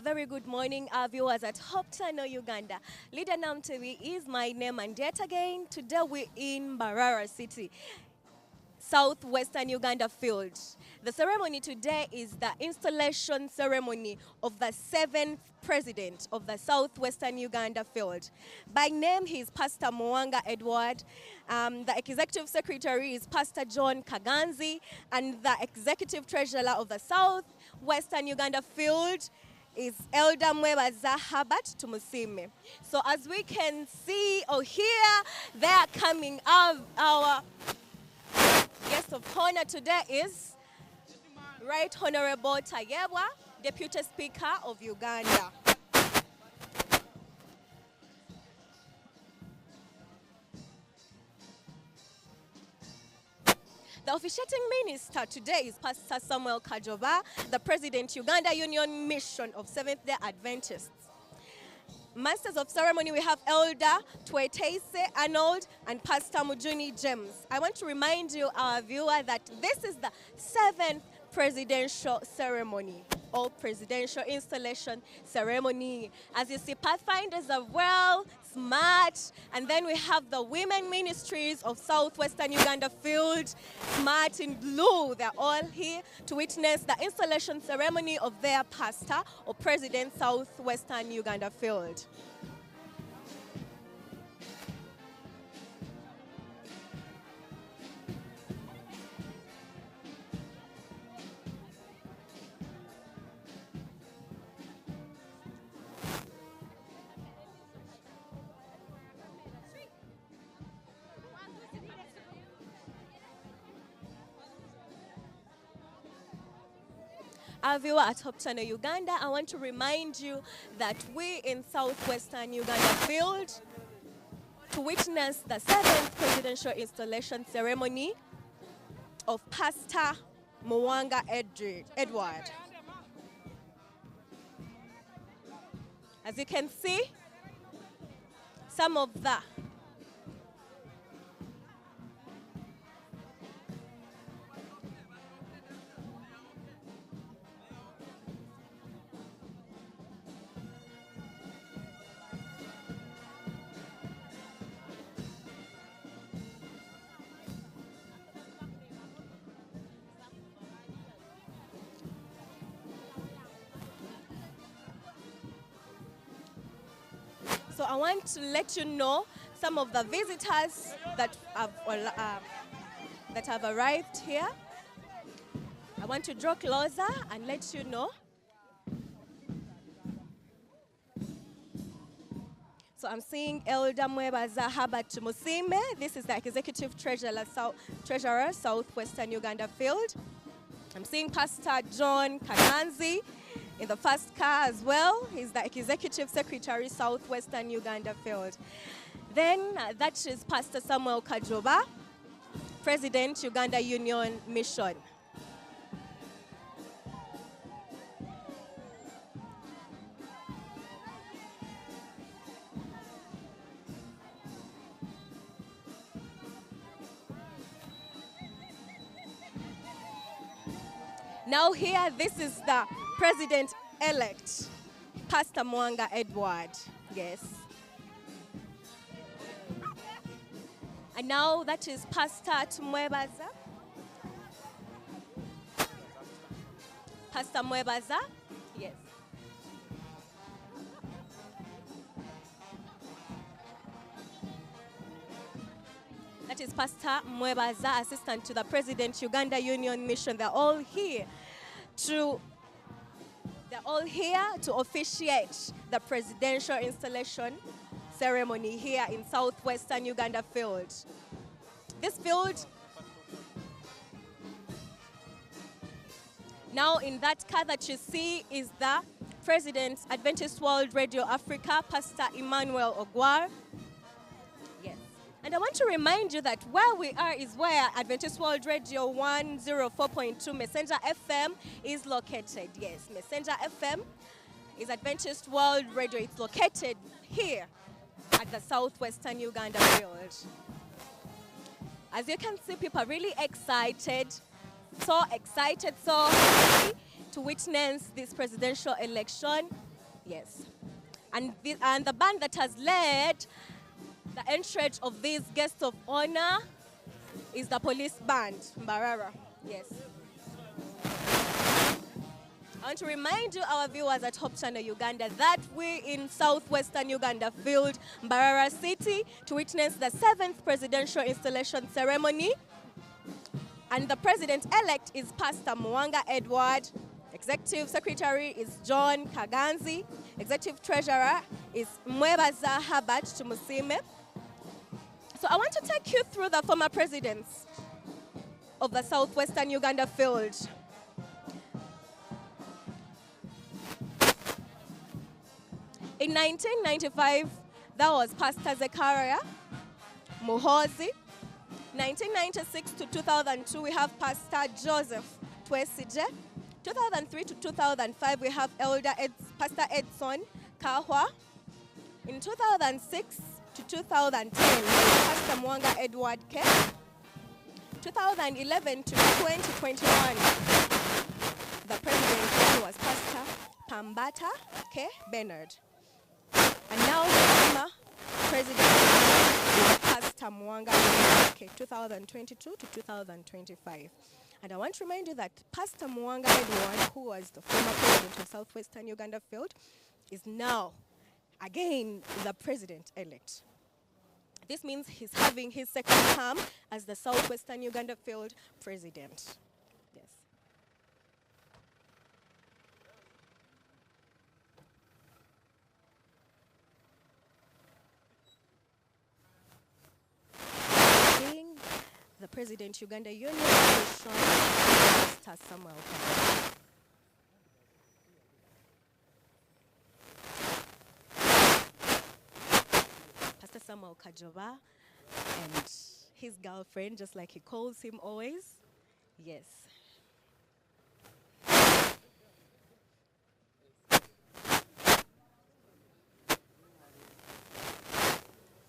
very good morning, our viewers at Hope Channel Uganda. Leader Nam TV is my name, and yet again, today we're in Mbarara City, southwestern Uganda field. The ceremony today is the installation ceremony of the 7th president of the southwestern Uganda field. By name, he is Pastor Mwanga Edward. The executive secretary is Pastor John Kaganzi, and the executive treasurer of the southwestern Uganda field is Elder Mwebaza Habat Tumusime. So as we can see or hear, they are coming out. Our guest of honor today is Right Honorable Tayebwa, Deputy Speaker of Uganda. The officiating minister today is Pastor Samuel Kajoba, the President, Uganda Union Mission of Seventh-day Adventists. Masters of ceremony, we have Elder Twetese Arnold and Pastor Mujuni James. I want to remind you, our viewer, that this is the 7th presidential ceremony or presidential installation ceremony. As you see, pathfinders are well, smart, and then we have the women ministries of southwestern Uganda field, smart in blue. They're all here to witness the installation ceremony of their pastor or president, southwestern Uganda field. Our viewer at Hope Channel Uganda, I want to remind you that we in southwestern Uganda field to witness the 7th presidential installation ceremony of Pastor Mwanga Edward. As you can see, some of the So I want to let you know some of the visitors that have arrived here. I want to draw closer and let you know. So I'm seeing Elder Mwebaza Habat Musime. This is the executive treasurer, southwestern Uganda field. I'm seeing Pastor John Kaganzi in the first car as well. He's the executive secretary, southwestern Uganda field. Then that is Pastor Samuel Kajoba, President, Uganda Union Mission. Now here, this is the President-elect, Pastor Mwanga Edward. Yes. And now that is Pastor Mwebaza. Pastor Mwebaza. Yes. That is Pastor Mwebaza, assistant to the President, Uganda Union Mission. They're all here to officiate the presidential installation ceremony here in southwestern Uganda field. This field, now in that car that you see, is the President, Adventist World Radio Africa, Pastor Emmanuel Ogwar. Yes. And I want to remind you that where we are is where Adventist World Radio 104.2 Messenger FM is located. Yes, Messenger FM is Adventist World Radio. It's located here at the southwestern Uganda field. As you can see, people are really excited, so happy to witness this presidential election Yes. And the band that has led the entrance of these guests of honor is the police band, Mbarara. Yes. I want to remind you, our viewers at Hope Channel Uganda, that we in southwestern Uganda filled Mbarara City to witness the 7th presidential installation ceremony. And the president-elect is Pastor Mwanga Edward. Executive Secretary is John Kaganzi. Executive Treasurer is Mwebaza Habat Tumusime. So I want to take you through the former presidents of the southwestern Uganda field. In 1995, that was Pastor Zechariah Muhozi. 1996 to 2002, we have Pastor Joseph Twesije. 2003 to 2005, we have Pastor Edson Kahwa. In 2006 to 2010, Pastor Mwanga Edward K. 2011 to 2021, the president was Pastor Pambata K. Bernard. And now the former president is Pastor Mwanga Edward, 2022 to 2025. And I want to remind you that Pastor Mwanga Edward, who was the former president of southwestern Uganda field, is now again the president-elect. This means he's having his second term as the southwestern Uganda field president. Yes. The President Uganda Union Mission, Pastor Samuel Kajova. Pastor Samuel Kajova and his girlfriend, just like he calls him always. Yes.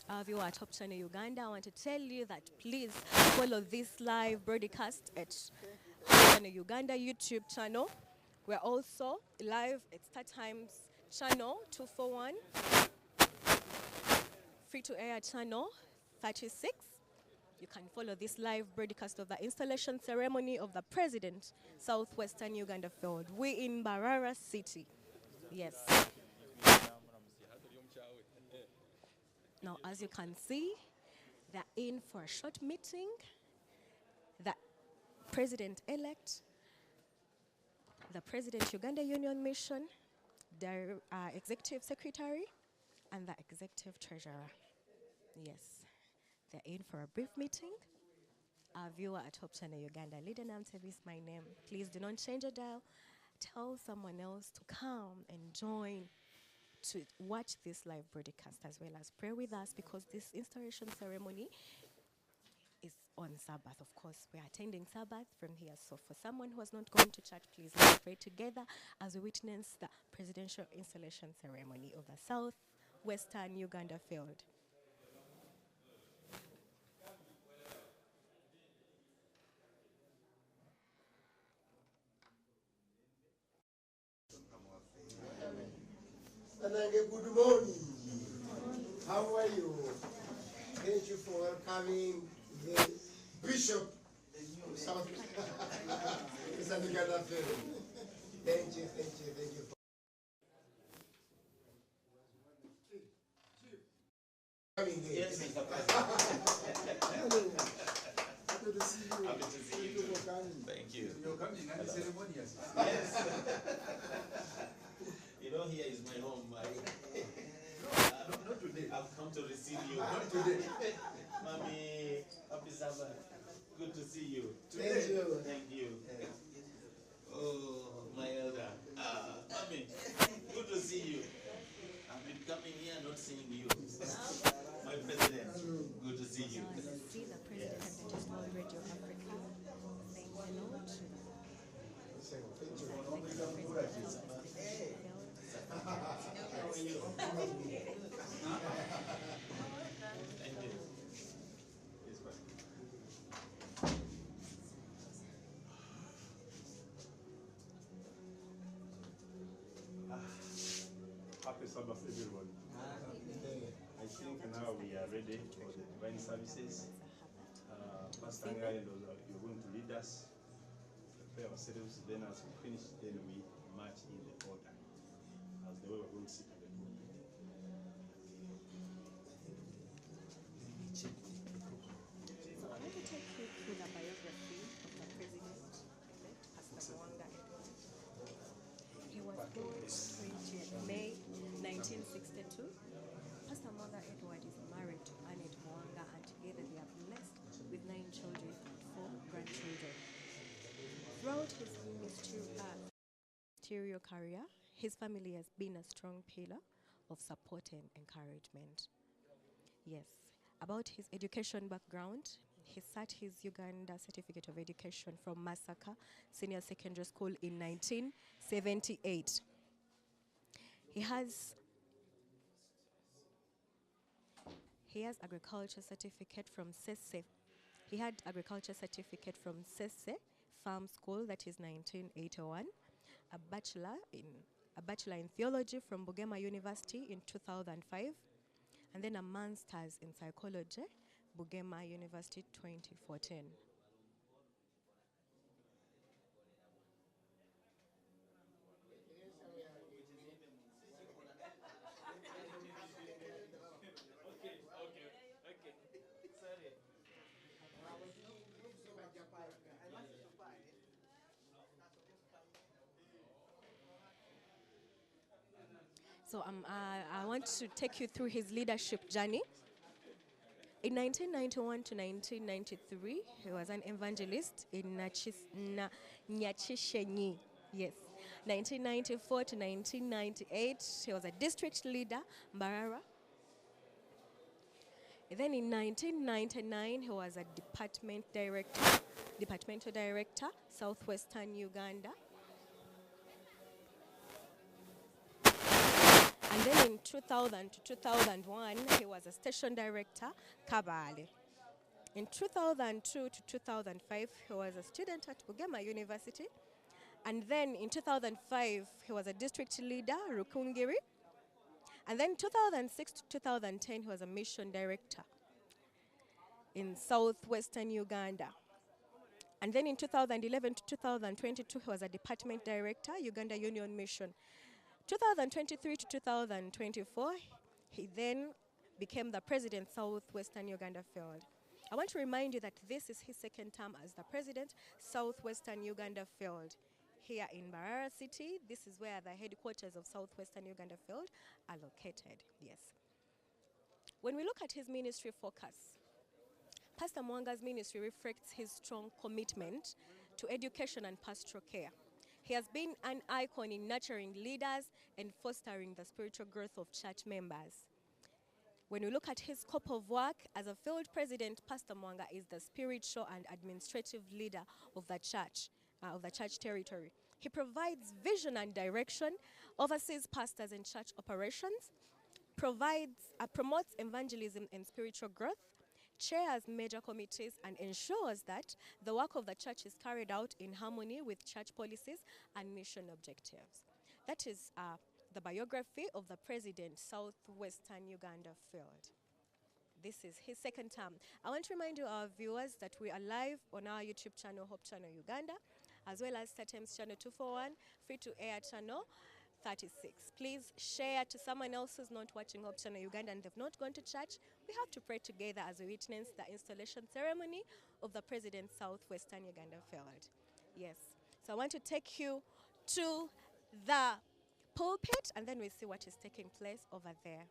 Our viewer at Hope Channel Uganda, I want to tell you that please follow this live broadcast at Hope Channel Uganda YouTube channel. We're also live at StarTimes channel 241, free to air channel 36. You can follow this live broadcast of the installation ceremony of the President, Southwestern Uganda field. We're in Mbarara City. Yes. Now, as you can see, they're in for a short meeting. The president-elect, the President Uganda Union Mission, the executive secretary, and the executive treasurer. Yes, they're in for a brief meeting. Our viewer at Hope Channel Uganda, Leader Namtevi is my name. Please do not change your dial. Tell someone else to come and join to watch this live broadcast, as well as pray with us, because this installation ceremony is on Sabbath. Of course, we're attending Sabbath from here. So for someone who has not gone to church, please let's pray together as we witness the presidential installation ceremony of the Southwestern Uganda field. Good morning. How are you? Thank you for welcoming the Bishop of South Uganda field. Thank you. Coming here. Yes, Mr. Hello. Happy to see you. Happy to see you. Thank you for coming. Thank you. You're coming and ceremonious. Yes. You know, here is my home. Not today. I've come to receive you. Not today. Mommy, happy Sabbath. Good to see you. Thank you. Thank you. Oh, my elder. Mommy, good to see you. I've been coming here not seeing you. My president, good to see you. Now, as you see, the president of the Digital Radio Africa saying hello to Thank you. Yes, Sabbath, everyone. I think now we are ready for the divine services. Pastor Ngai, you're going to lead us, prepare ourselves, then as we finish, then we march in the order, as the way we're going to sit at the pulpit. So I want to take you through the biography of the president, Pastor Mwanga Edward. He was born 20th May 1962. Pastor Mwanga Edward is married to Annette Mwanga, and together they are blessed with 9 children and 4 grandchildren. Throughout his ministerial career, his family has been a strong pillar of support and encouragement. Yes. About his education background, he sat his Uganda Certificate of Education from Masaka Senior Secondary School in 1978. He has agriculture certificate from Sese. He had agriculture certificate from Sese Farm School, that is 1981. A bachelor in theology from Bugema University in 2005, and then a master's in psychology, Bugema University 2014. So I want to take you through his leadership journey. In 1991 to 1993, he was an evangelist in Nyachishenyi. Yes. 1994 to 1998, he was a district leader, Mbarara. Then in 1999, he was a departmental director, Southwestern Uganda. And then in 2000 to 2001, he was a station director, Kabale. In 2002 to 2005, he was a student at Bugema University. And then in 2005, he was a district leader, Rukungiri. And then 2006 to 2010, he was a mission director in southwestern Uganda. And then in 2011 to 2022, he was a department director, Uganda Union Mission. 2023 to 2024, he then became the president, Southwestern Uganda Field. I want to remind you that this is his second term as the president, Southwestern Uganda Field. Here in Mbarara City, this is where the headquarters of Southwestern Uganda Field are located. Yes. When we look at his ministry focus, Pastor Mwanga's ministry reflects his strong commitment to education and pastoral care. He has been an icon in nurturing leaders and fostering the spiritual growth of church members. When we look at his scope of work, as a field president, Pastor Mwanga is the spiritual and administrative leader of the church territory. He provides vision and direction, oversees pastors and church operations, promotes evangelism and spiritual growth, chairs major committees, and ensures that the work of the church is carried out in harmony with church policies and mission objectives. That is the biography of the president, Southwestern Uganda Field. This is his second term. I want to remind you, our viewers, that we are live on our YouTube channel, Hope Channel Uganda, as well as StarTimes Channel 241, free-to-air channel 36. Please share to someone else who's not watching Hope Channel Uganda and they've not gone to church. We have to pray together as we witness the installation ceremony of the President, Southwestern Uganda Field. Yes. So I want to take you to the pulpit and then we see what is taking place over there.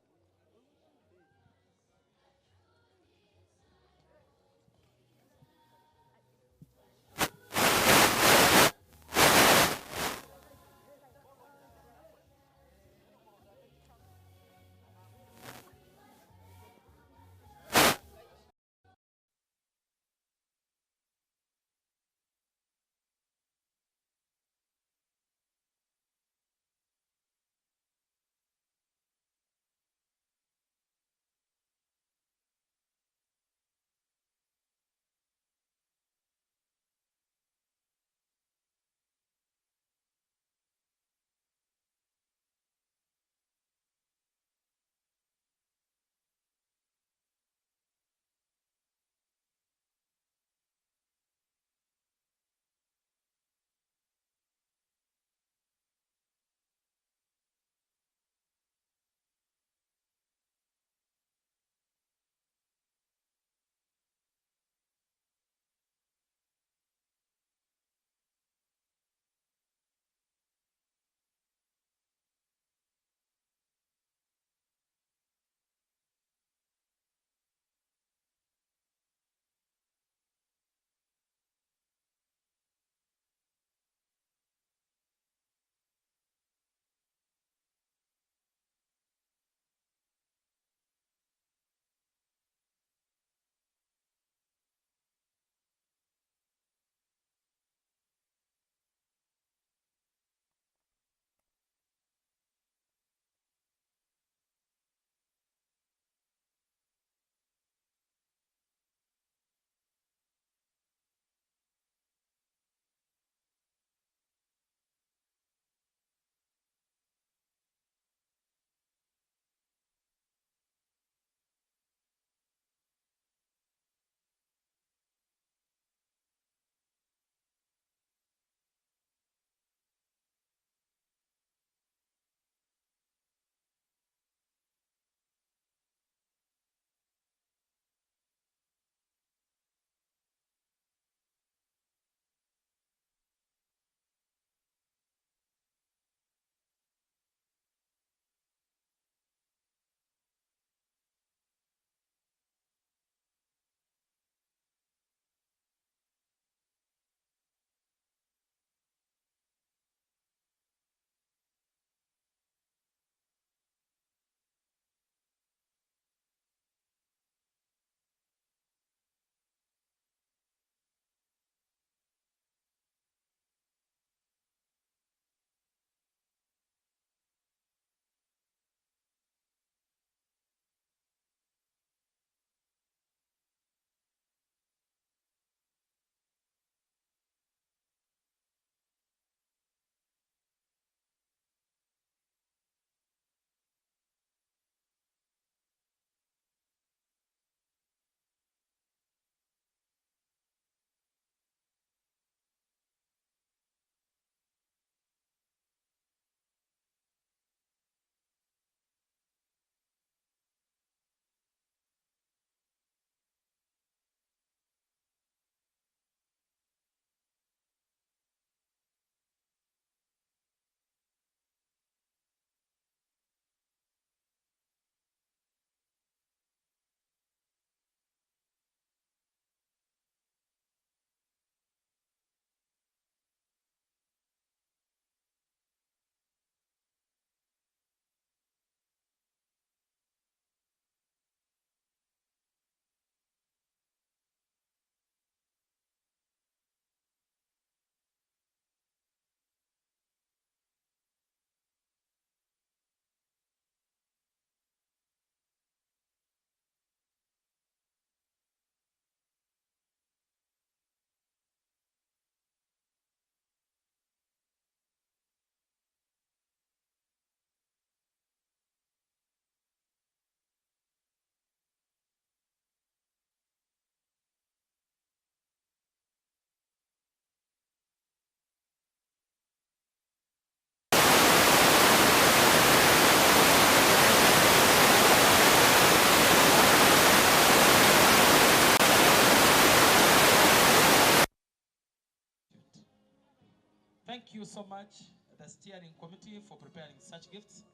Thank you so much, the steering committee, for preparing such gifts.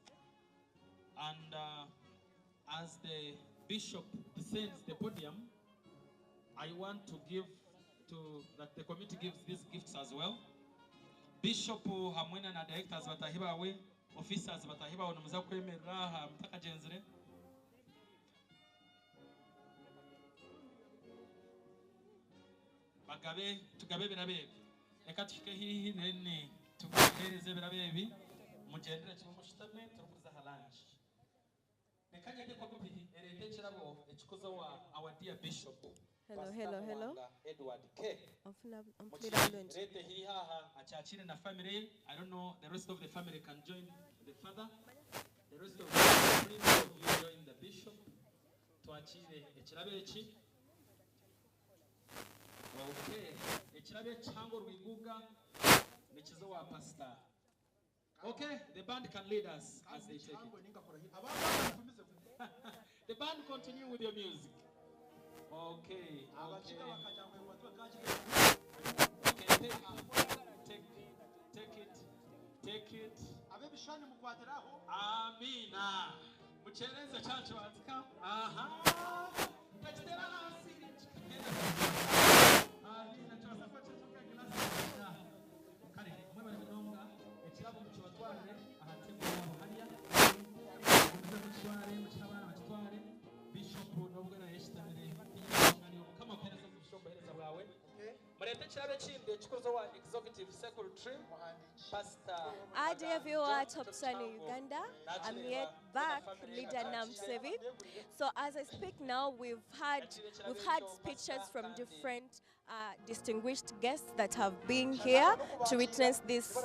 And as the bishop descends the podium, I want to give that the committee gives these gifts as well. Bishop hamwena na directors batahibawe, officers batahibawe nomuza kwemerera mtaka jenzire. Bagabe tugabe birabebi. Eka tushike hihi nene tugabereze birabebi. Mugendere cyo mushitame turukuza halange. Nekanye de kopihi erete kirabo ekikozo wa our dear bishop. Hello. Edward K. I'm feeling family. I don't know, the rest of the family can join the father. The rest of the family will join the bishop to achieve ekirabechi. Okay. Ekirabe chango rwiguga nekizo wa pastor. Okay, the band can lead us as they take it. The band continue with your music. Okay. Take it. Amina. Muchereza chacho atika. Aha. Tajitera hasi. Amina chosa kwa choka kilasa. Kare, mwe bidonga. Ekirabo muchwatware ahatemba hariya. Muchwatware muchabana batware. Bishop nobwo na yeshitamire. Kama pereza bishop pereza bwawe. Marete kirabe kinde kikozo wa executive secretary Pastor. Hi dear viewer, Top Sunny Uganda. I'm yet back, leader Namsevi. So as I speak now, we've had speeches from different distinguished guests that have been here to witness this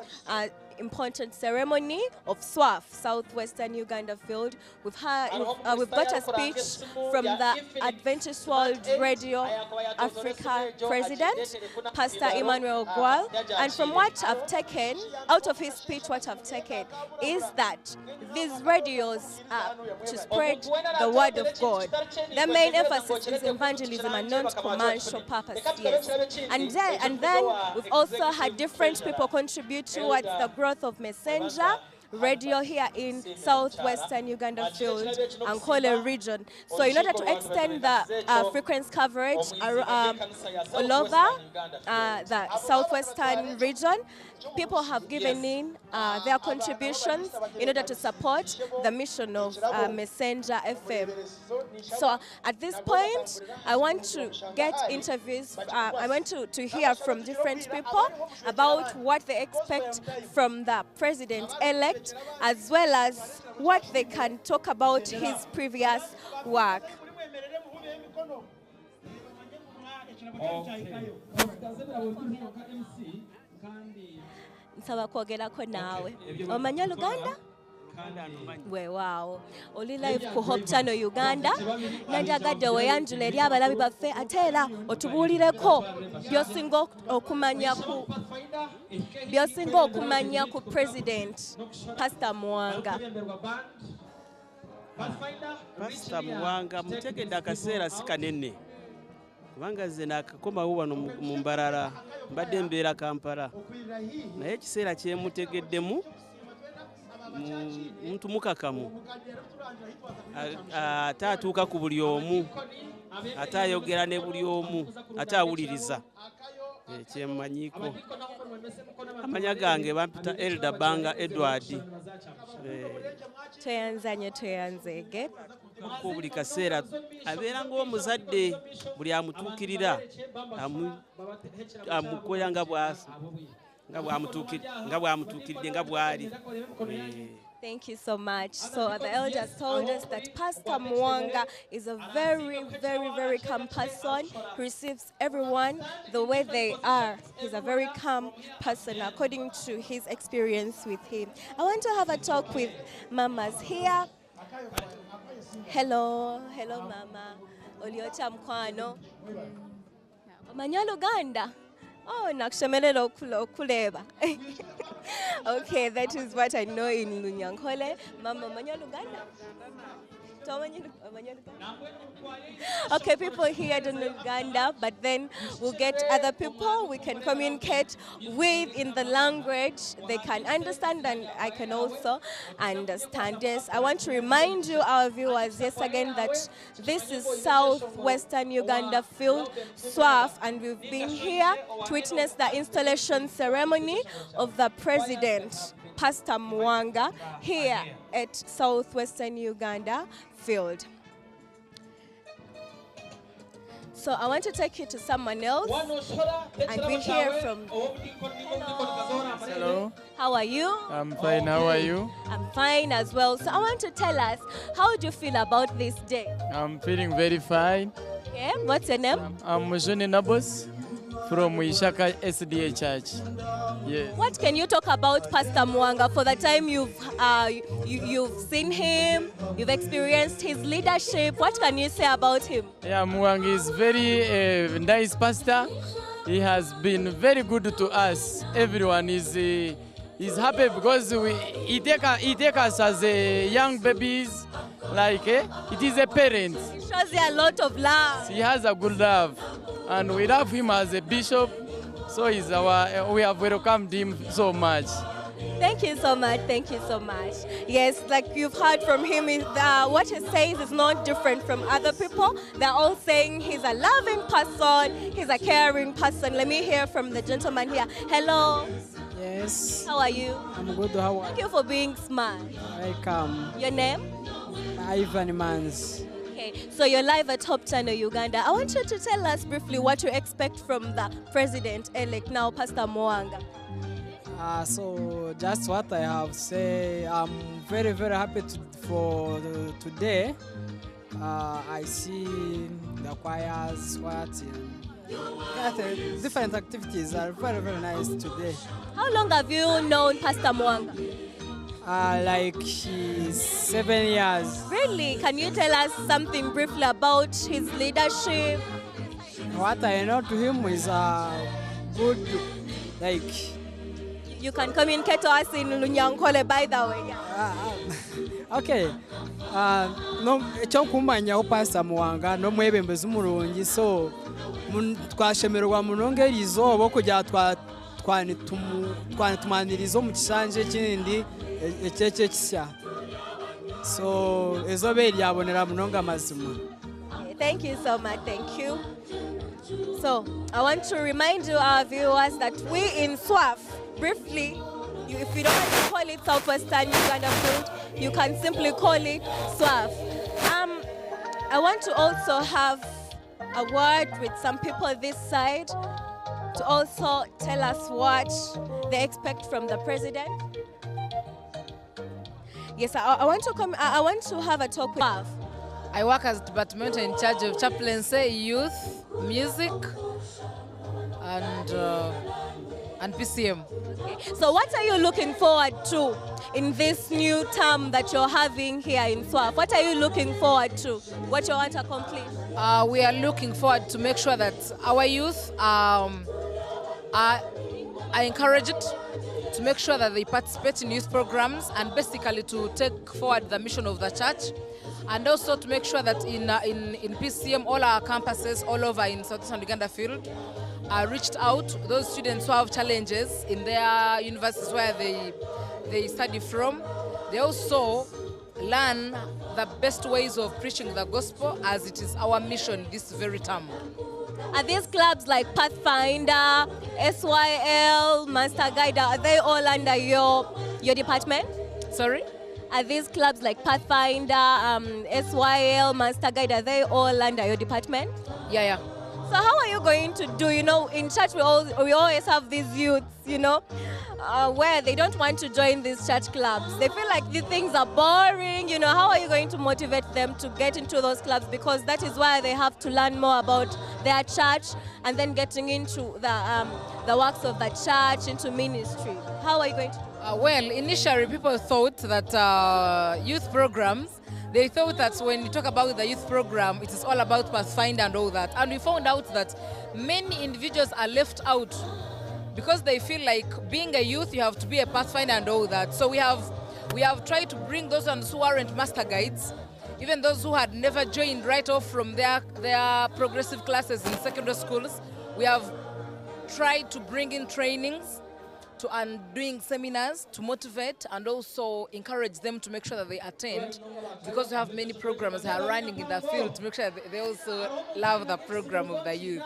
important ceremony of SWAF, Southwestern Uganda Field. We've got a speech from the Adventist World Radio Africa President, Pastor Emmanuel Gwal, and from what I've taken, out of his speech, what I've taken is that these radios are to spread the word of God. The main emphasis is evangelism and not commercial purpose. Yes. And then we've also had different people contribute towards the growth of Messenger radio here in Southwestern Uganda Field and Kole region. So in order to extend the frequency coverage all over the Southwestern region, people have given in their contributions in order to support the mission of Messenger FM. So at this point, I want to get interviews. I want to hear from different people about what they expect from the president-elect, as well as what they can talk about his previous work. Nsaba kwogerako naawe. Omanya Luganda? Weewaawo. Oli live ku Hope Channel Uganda. Nanjagadde weeyanjula eri abalabi baffe ate era otubuulireko by'osinga okumanya ku President Pastor Muwanga. Pastor Muwanga mutegedde akaseera si kanene. Kubanga nze nakakomawo wano mu Mbarara mbadde mbeera Kampala. Naye ekiseera kyemutegeddemu muntu mukakamu ate atuuka ku buli omu ate ayogera ne buli omu ate awuliriza kyemmanyiiko. Amanya gange bampita Elder Banga Edward. Toyanzeege. Ko buli kaseera abeera ng'omuzadde buli amutuukirira amukoya nga bw'amutuukiridde nga bw'ali. Thank you so much. So the elders told us that Pastor Muwanga is a very, very, very calm person. He receives everyone the way they are. He's a very calm person according to his experience with him. I want to have a talk with mamas here. Hello, mama. Oliocha mkwano. Omanya Luganda? Oh, nakushemelela okuleba. Okay, that is what I know in Lunyankole. Mama, omanya Luganda? Okay, people here in Uganda, but then we'll get other people we can communicate with in the language they can understand, and I can also understand. Yes, I want to remind you, our viewers, yes again, that this is southwestern Uganda field, SWAF, and we've been here to witness the installation ceremony of the president, Pastor Mwanga, here at southwestern Uganda field. So I want to take you to someone else, and we hear from. Hello, How are you? I'm fine. How are you? I'm fine as well. So I want to tell us, how do you feel about this day? I'm feeling very fine. Okay, what's your name? I'm Mujuni Nabos from Ishaka SDA Church. Yes. What can you talk about Pastor Mwanga for the time you've seen him, you've experienced his leadership? What can you say about him? Yeah, Mwanga is very nice pastor. He has been very good to us. Everyone is happy because he take us as young babies, like it is a parent. He shows you a lot of love. He has a good love, and we love him as a bishop. So we have welcomed him so much. Thank you so much. Thank you so much. Yes, like you've heard from him, what he says is not different from other people. They're all saying he's a loving person, he's a caring person. Let me hear from the gentleman here. Hello. Yes, How are you? I'm good. How are Thank you for being smart. you? Welcome. Your name? Ivan Mans. Okay, so you're live at Top Channel Uganda. I want you to tell us briefly what you expect from the president-elect now, Pastor Mwanga. So just what I have to say, I'm very, very happy for today. I see the choirs, different activities are very, very nice today. How long have you known Pastor Mwanga? Like 7 years. Really? Can you tell us something briefly about his leadership? What I know to him is good, like. You can communicate to us in Lunyankole, by the way. Okay. No, ekyokumanya Pastor Mwanga no mwebembezi umurungi, so twashemerwa munongera izooba okugira twanitumaniriza mu kishanje kindi ekyekye kisya, so ezobe lyabonera munonga mazima. Thank you so much. Thank you. So I want to remind you, our viewers, that we in SWAF, briefly, if you don't want to call it Southwestern Uganda Field, you can simply call it SWAF. I want to also have a word with some people this side to also tell us what they expect from the president. Yes, I want to come. I want to have a talk with SWAF. I work as department in charge of chaplaincy, youth, music, and PCM. Okay. So what are you looking forward to in this new term that you're having here in SWAF? What are you looking forward to? What you want to accomplish? We are looking forward to make sure that our youth are encouraged to make sure that they participate in youth programs, and basically to take forward the mission of the church, and also to make sure that in PCM, all our campuses all over in Southern Uganda field are reached out to those students who have challenges in their universities where they study from. They also learn the best ways of preaching the gospel, as it is our mission this very term. Are these clubs like Pathfinder, SYL, Master Guide, are they all under your department? Sorry? Are these clubs like Pathfinder, SYL, Master Guide, are they all under your department? Yeah. So how are you going to do, in church we always have these youths, where they don't want to join these church clubs. They feel like these things are boring, How are you going to motivate them to get into those clubs? Because that is why they have to learn more about their church and then getting into the works of the church, into ministry. How are you going to do? Well, initially people thought that youth programs, they thought that when you talk about the youth program, it is all about Pathfinder and all that. And we found out that many individuals are left out because they feel like being a youth, you have to be a Pathfinder and all that. So we have tried to bring those ones who aren't master guides even those who had never joined right off from their progressive classes in secondary schools. We have tried to bring in trainings and doing seminars to motivate and also encourage them to make sure that they attend, because we have many programs that are running in the field to make sure that they also love the program of the youth.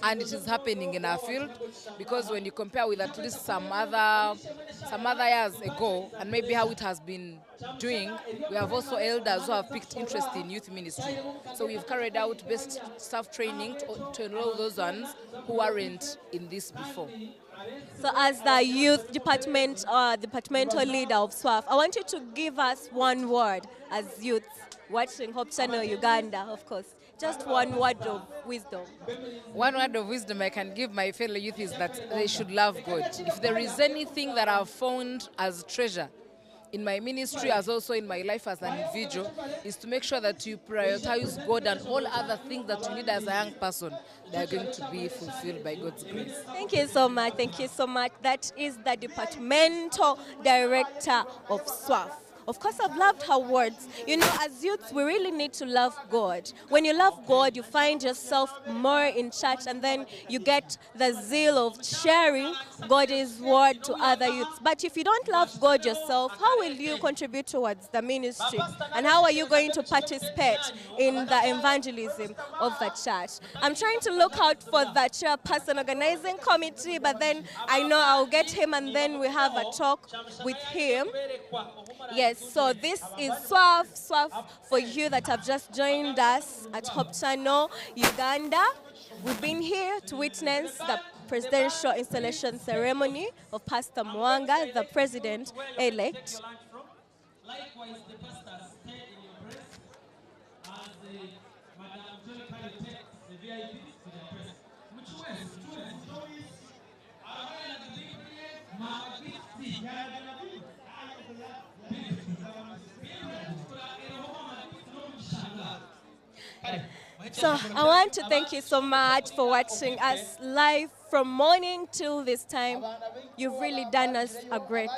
And it is happening in our field, because when you compare with at least some other years ago and maybe how it has been doing, we have also elders who have picked interest in youth ministry. So we've carried out best staff training to enroll those ones who weren't in this before. So as the youth department or departmental leader of SWAF, I want you to give us one word as youths watching Hope Channel Uganda, of course. Just one word of wisdom. One word of wisdom I can give my fellow youth is that they should love God. If there is anything that I've found as treasure in my ministry as also in my life as an individual, is to make sure that you prioritize God, and all other things that you need as a young person, they are going to be fulfilled by God's grace. Thank you so much. Thank you so much. That is the departmental director of SWAF. Of course, I've loved her words. You know, as youths, we really need to love God. When you love God, you find yourself more in church, and then you get the zeal of sharing God's word to other youths. But if you don't love God yourself, how will you contribute towards the ministry? And how are you going to participate in the evangelism of the church? I'm trying to look out for the chairperson organizing committee, but then I know I'll get him and then we have a talk with him. Yes, so this is SWAF for you that have just joined us at Hope Channel Uganda. We've been here to witness the presidential installation ceremony of Pastor Mwanga, the president-elect. Likewise, the pastors stay in your press as Madam Joy Kari takes the VIPs to their press. So I want to thank you so much for watching us live from morning till this time. You've really done us a great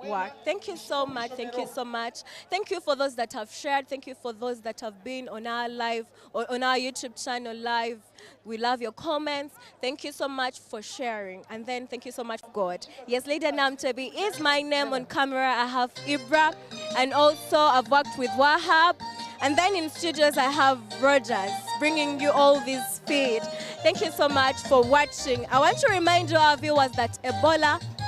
work. Thank you so much. Thank you so much. Thank you for those that have shared. Thank you for those that have been on our live or on our YouTube channel live. We love your comments. Thank you so much for sharing. And then thank you so much, God. Yes, Lady Namtebi is my name on camera. I have Ibra, and also I've worked with Wahab. And then in studios, I have Rogers bringing you all this feed. Thank you so much for watching. I want to remind you, our viewers, that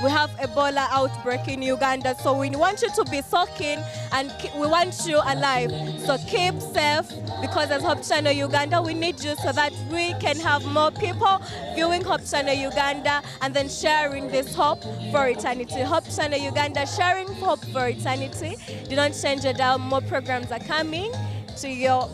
we have Ebola outbreak in Uganda. So we want you to be so keen and we want you alive. So keep safe, because as Hope Channel Uganda, we need you so that we can have more people viewing Hope Channel Uganda and then sharing this hope for eternity. Hope Channel Uganda, sharing hope for eternity. Do not change it down. More programs are coming to your